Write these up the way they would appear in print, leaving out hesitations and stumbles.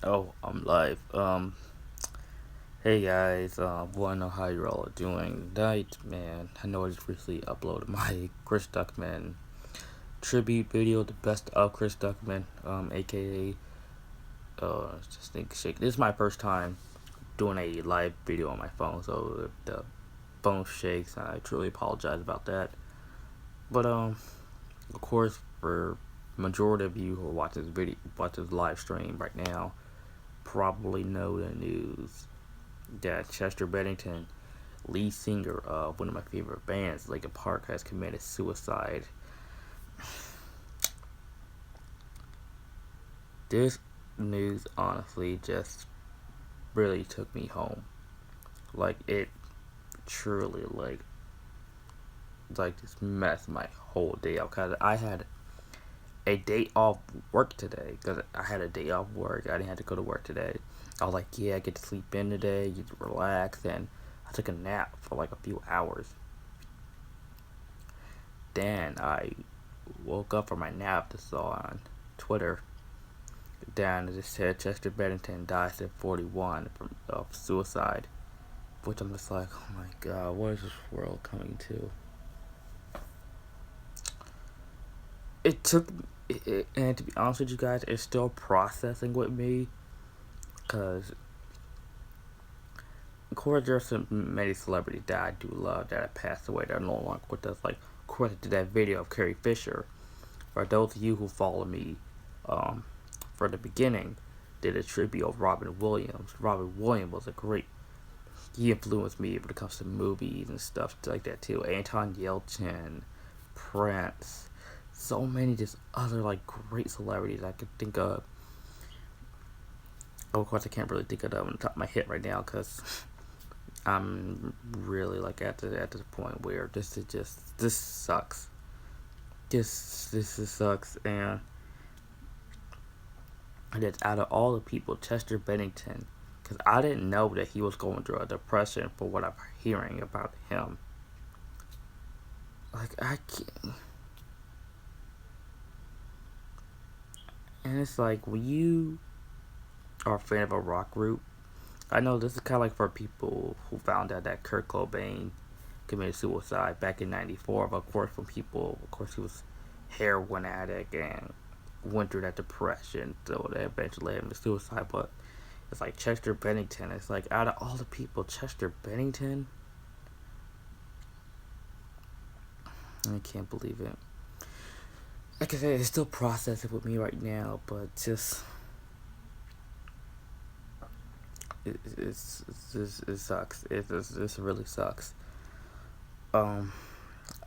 Oh, I'm live. Hey guys, wanna know how you all are doing tonight, man? I know I just recently uploaded my Chris Duckman tribute video, the best of Chris Duckman, aka, just think shake. This is my first time doing a live video on my phone, so if the phone shakes, I truly apologize about that. But, of course, for majority of you who are watching this live stream right now, probably know the news that Chester Bennington, lead singer of one of my favorite bands, Linkin Park, has committed suicide. This news honestly just really took me home. Like it truly like just messed my whole day up. Cause I had a day off work today. Cause I had a day off work. I didn't have to go to work today. I was like, yeah, I get to sleep in today, get to relax, and I took a nap for like a few hours. Then I woke up from my nap to saw on Twitter down it just said Chester Bennington dies at 41 of suicide. Which I'm just like, oh my god, what is this world coming to? It took, and to be honest with you guys, it's still processing with me. Because, of course, there's some many celebrities that I do love that have passed away that are no longer with us. Like, of course, I did that video of Carrie Fisher. For those of you who follow me, um, from the beginning, did a tribute of Robin Williams. Robin Williams was a great, he influenced me when it comes to movies and stuff like that too. Anton Yelchin, Prince, so many just other like great celebrities I could think of. Of course, I can't really think of them on the top of my head right now because I'm really like at this point where this sucks. This just sucks, and that's out of all the people, Chester Bennington, because I didn't know that he was going through a depression for what I'm hearing about him. Like I can't, and it's like when you are a fan of a rock group, I know this is kind of like for people who found out that Kurt Cobain committed suicide back in '94. But of course, from people, of course, he was heroin addict and went through that depression, so that eventually led him to suicide. But it's like Chester Bennington. It's like out of all the people, Chester Bennington. I can't believe it. Like I said, it's still processing with me right now, but just it sucks. This really sucks. Um,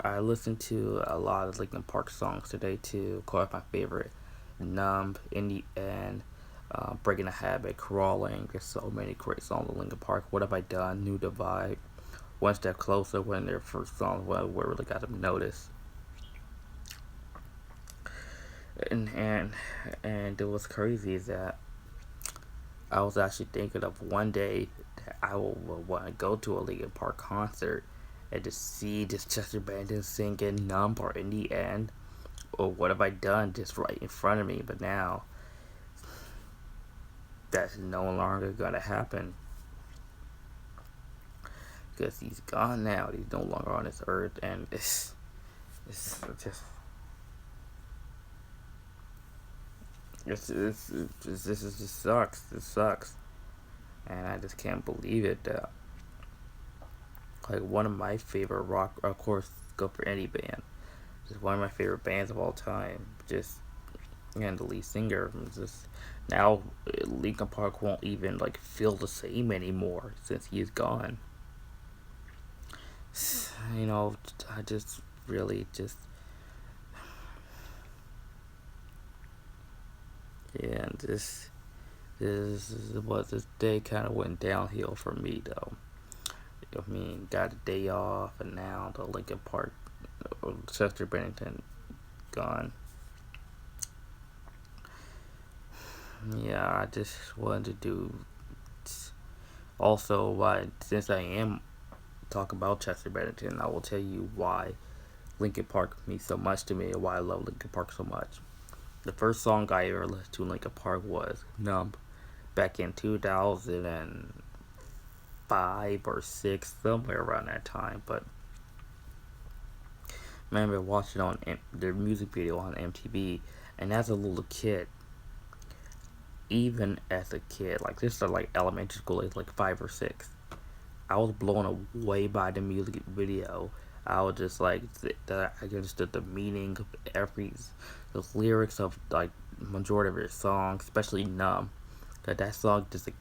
I listened to a lot of Linkin Park songs today too. Of course, my favorite, "Numb," "In the End," "Breaking a Habit," "Crawling." There's so many great songs of Linkin Park. "What Have I Done?" "New Divide," "One Step Closer," when their first song where really got them noticed. And and and it was crazy is that I was actually thinking of one day that I will want to go to a Linkin Park concert and to see this Chester Bennington singing "Numb" or "In the End" or "What Have I Done" just right in front of me. But now that's no longer gonna happen because he's gone now. He's no longer on this earth, and it's just this is just sucks. This sucks, and I just can't believe it. Like one of my favorite rock, of course, go for any band. Just one of my favorite bands of all time. Just and the lead singer just now Linkin Park won't even like feel the same anymore since he is gone. You know, I just really just yeah, and this is what this day kind of went downhill for me though. I mean, got a day off, and now the Linkin Park, Chester Bennington, gone. Yeah, I just wanted to do. Also, why since I am talking about Chester Bennington, I will tell you why Linkin Park means so much to me and why I love Linkin Park so much. The first song I ever listened to in Linkin Park was "Numb." back in 2005 or 6, somewhere around that time. But I remember watching on their music video on MTV, and as a little kid, even as a kid, like this is like elementary school age, like 5 or 6, I was blown away by the music video. I was just like, I understood the meaning of the lyrics of like majority of their songs, especially "Numb." That song is a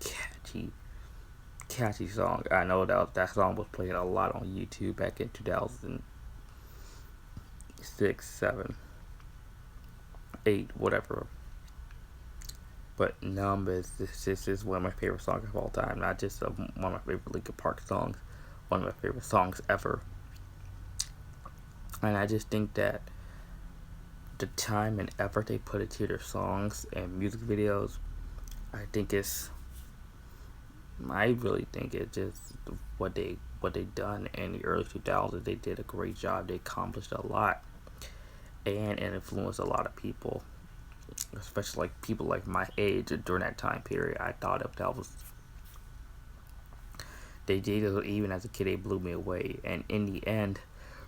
catchy song. I know that song was played a lot on YouTube back in 2006, 7, 8, whatever. But "Numb" is one of my favorite songs of all time. Not just one of my favorite Linkin Park songs, one of my favorite songs ever. And I just think that the time and effort they put into their songs and music videos, I really think it's just what they done in the early 2000s. They did a great job. They accomplished a lot and influenced a lot of people, especially like people like my age during that time period. I thought that was they did it. Even as a kid, they blew me away. And in the end,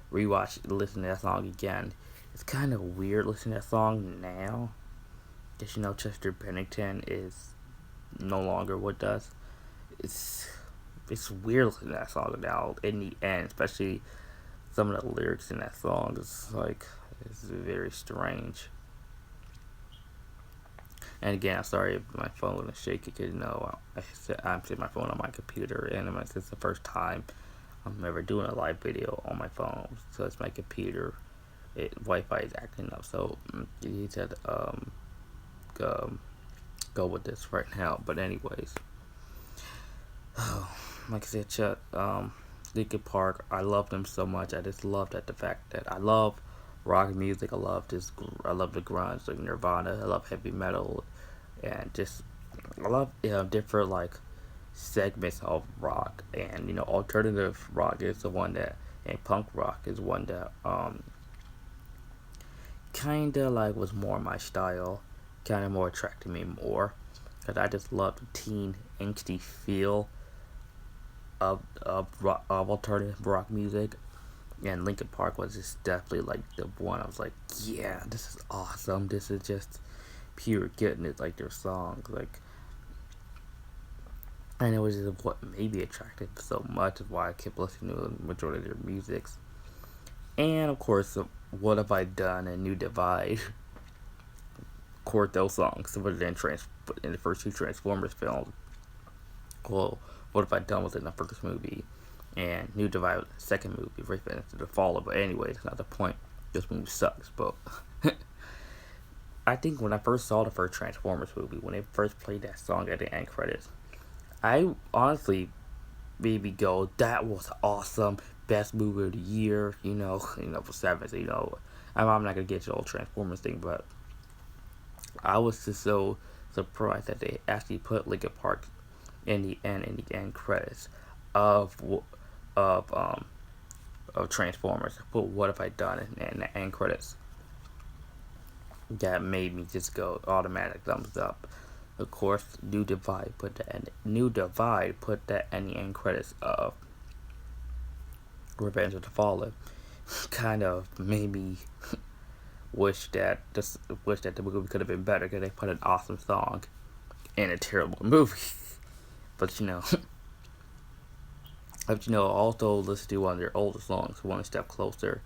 listen to that song again. It's kind of weird listening to that song now. Because Chester Bennington is no longer with us. It's weird listening to that song now. In the end, especially some of the lyrics in that song, it's very strange. And again, I'm sorry if my phone was shaky because I'm setting my phone on my computer, and it's the first time I'm ever doing a live video on my phone, so it's my computer. Wi-Fi is acting up, so you need to go with this right now. But anyways, like I said, Chuck, Linkin Park, I love them so much. I just love the fact that I love rock music. I love the grunge, like Nirvana. I love heavy metal, and just I love different like segments of rock. And alternative rock is the one that, and punk rock is one that kinda like was more my style, kinda more attracted me more, because I just love the teen angsty feel of alternative rock music. And Linkin Park was just definitely like the one I was like, yeah, this is awesome. This is just pure goodness, like their songs, like. And it was just what made me attracted so much, is why I kept listening to the majority of their musics. And of course, What Have I Done and New Divide. Of course, those songs were then in the first 2 Transformers films. Well, What Have I Done was in the first movie, and New Divide was the second movie, right after the follow. But anyway, that's not the point. This movie sucks, but I think when I first saw the first Transformers movie, when they first played that song at the end credits, I honestly maybe go, that was awesome, best movie of the year, for 7. I'm not gonna get to the whole Transformers thing, but I was just so surprised that they actually put Linkin Park in the end credits of Transformers. Put What Have I Done in the end credits. That made me just go automatic thumbs up. Of course, New Divide put that in the end credits of Revenge of the Fallen. Kind of made me wish that the movie could have been better, because they put an awesome song in a terrible movie. But also listen to one of their older songs, One Step Closer.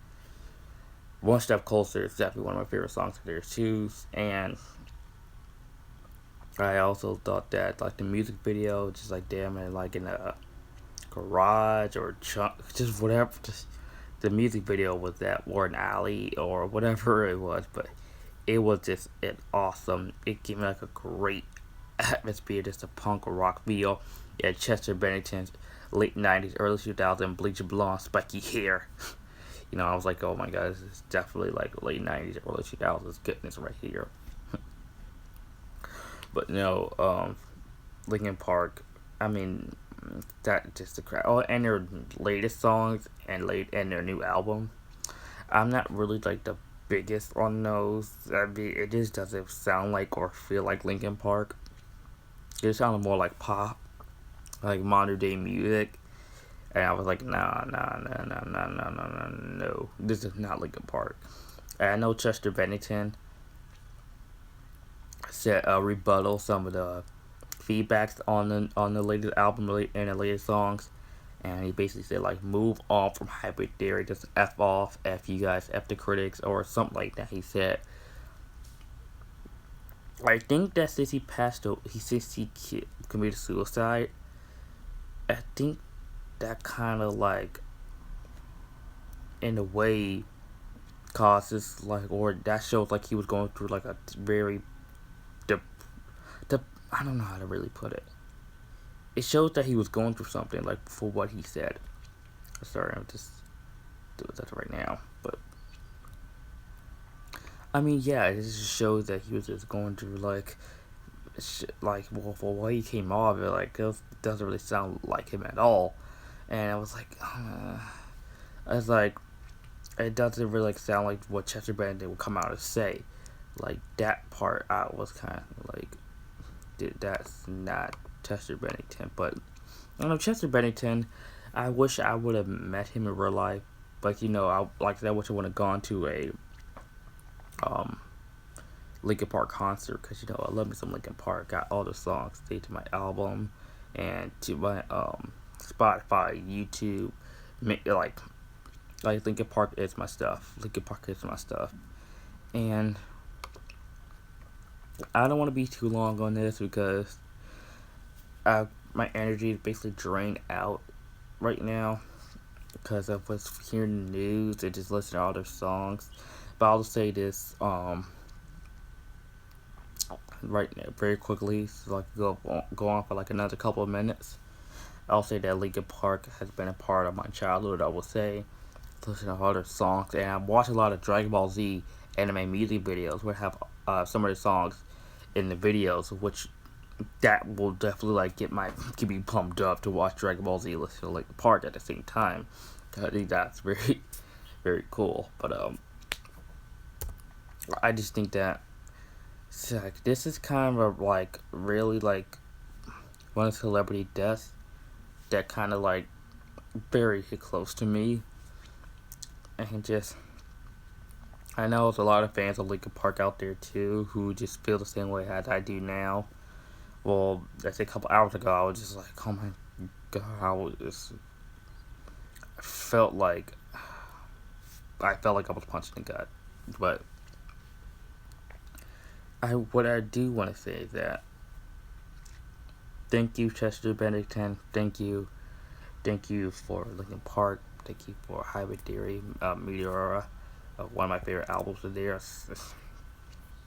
One Step Closer is definitely one of my favorite songs of theirs too. And I also thought that like the music video, just like damn it, like in a garage or just whatever, just the music video was that, or an alley or whatever it was, but it was just awesome. It gave me like a great atmosphere, just a punk rock feel. Yeah, Chester Bennington's late 90s, early 2000s, bleach blonde, spiky hair. I was like, oh my god, this is definitely like late 90s, early 2000s goodness right here. But Linkin Park, I mean, that just the crap. Oh, and their latest songs and their new album, I'm not really like the biggest on those. I mean, it just doesn't sound like or feel like Linkin Park. It sounded more like pop, like modern day music. And I was like, nah, nah, nah, nah, nah, nah, nah, nah, no. This is not Linkin Park. And I know Chester Bennington said rebuttal some of the feedbacks on the latest album and the latest songs, and he basically said like move on from hybrid theory, just f off, f you guys, f the critics, or something like that. He said, I think that since he committed suicide, I think that kind of like in a way causes like, or that shows like he was going through like a very dep- I don't know how to really put it. It shows that he was going through something, like for what he said. Sorry, I'm just doing that right now, but I mean, yeah, it just shows that he was just going through like, well, for what he came off it, like it doesn't really sound like him at all, and I was like, I was like, it doesn't really like sound like what Chester Bennington would come out and say. Like that part, I was kind of like, that's not Chester Bennington. But I don't know, Chester Bennington. I wish I would have met him in real life. But I wish I would have gone to a um, Linkin Park concert, because I love me some Linkin Park. Got all the songs saved to my album and to my Spotify, YouTube. Like Linkin Park is my stuff. Linkin Park is my stuff. And I don't want to be too long on this because my energy is basically drained out right now because of what's hearing in the news and just listening to all their songs. But I'll just say this right now, very quickly, so I can go on for like another couple of minutes. I'll say that Linkin Park has been a part of my childhood. I will say, listening to all their songs, and I watch a lot of Dragon Ball Z anime music videos where have some of the songs in the videos, which that will definitely like get me pumped up to watch Dragon Ball Z, listen to Linkin Park at the same time. I think that's very, very cool. But I just think that like, this is kind of like really like one of the celebrity deaths that kind of like very hit close to me, and just I know there's a lot of fans of Linkin Park out there too who just feel the same way as I do now. Well, that's a couple hours ago. I was just like, oh my god, I felt like I was punched in the gut. But what I do want to say is that thank you, Chester Bennington. Thank you for Linkin Park. Thank you for Hybrid Theory, Meteora, one of my favorite albums of theirs.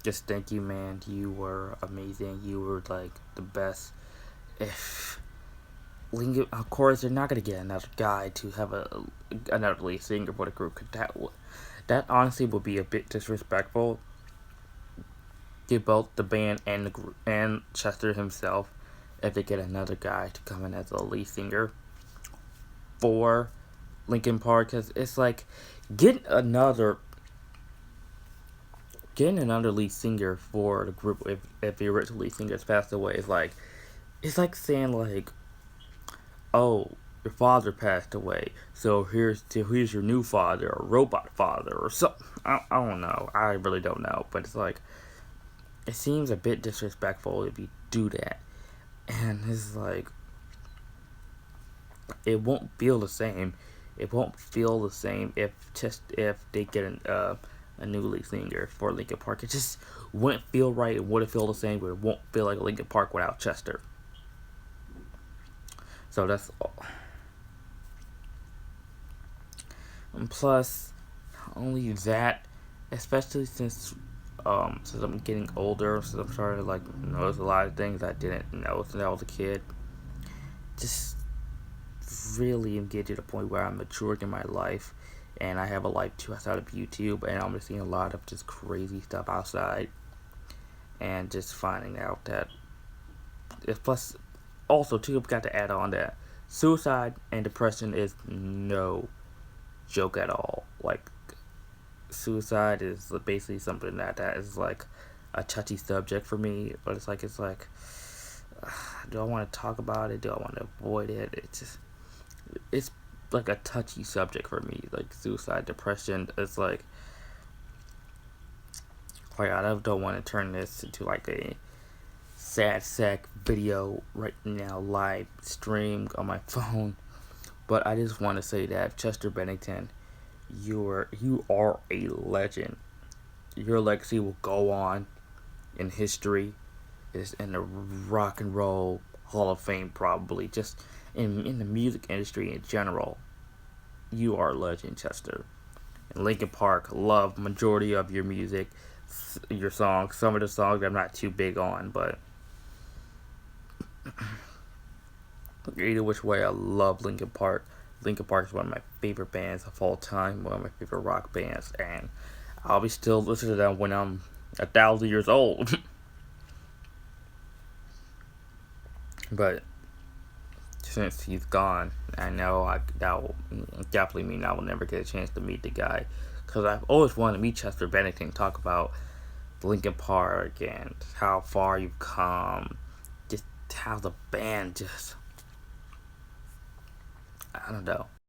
Just thank you, man. You were amazing. You were like the best. If Linkin, of course, they're not gonna get another guy to have another lead singer for the group. Cause that honestly would be a bit disrespectful to both the band and the group and Chester himself if they get another guy to come in as a lead singer for Linkin Park. Cause it's like getting another lead singer for the group if the original lead singer has passed away is like, it's like saying like, oh, your father passed away, so here's your new father, or robot father, or something. I don't know. I really don't know. But it's like, it seems a bit disrespectful if you do that, and it's like, it won't feel the same. It won't feel the same if they get a new lead singer for Linkin Park. It just wouldn't feel right. It wouldn't feel the same, but it won't feel like Linkin Park without Chester. So that's all. And plus, not only that, especially since I'm getting older, since I'm starting to like notice a lot of things I didn't know since I was a kid. Just really am getting to the point where I'm maturing in my life, and I have a life too outside of YouTube, and I'm just seeing a lot of just crazy stuff outside, and just finding out that plus also too, I've got to add on that suicide and depression is no joke at all. Like, suicide is basically something that is like a touchy subject for me, but it's like do I want to talk about it? Do I want to avoid it? It's like a touchy subject for me, like suicide, depression. It's like I don't want to turn this into like a sad sack video right now, live stream on my phone. But I just want to say that Chester Bennington, you are a legend. Your legacy will go on in history, is in the rock and roll Hall of Fame, probably just in the music industry in general. You are a legend, Chester. And Linkin Park, love majority of your music, your songs. Some of the songs I'm not too big on, but either which way, I love Linkin Park. Linkin Park is one of my favorite bands of all time, one of my favorite rock bands, and I'll be still listening to them when I'm 1,000 years old. But since he's gone, I know that will definitely mean I will never get a chance to meet the guy, because I've always wanted to meet Chester Bennington, talk about Linkin Park and how far you've come, just how the band just, I don't know.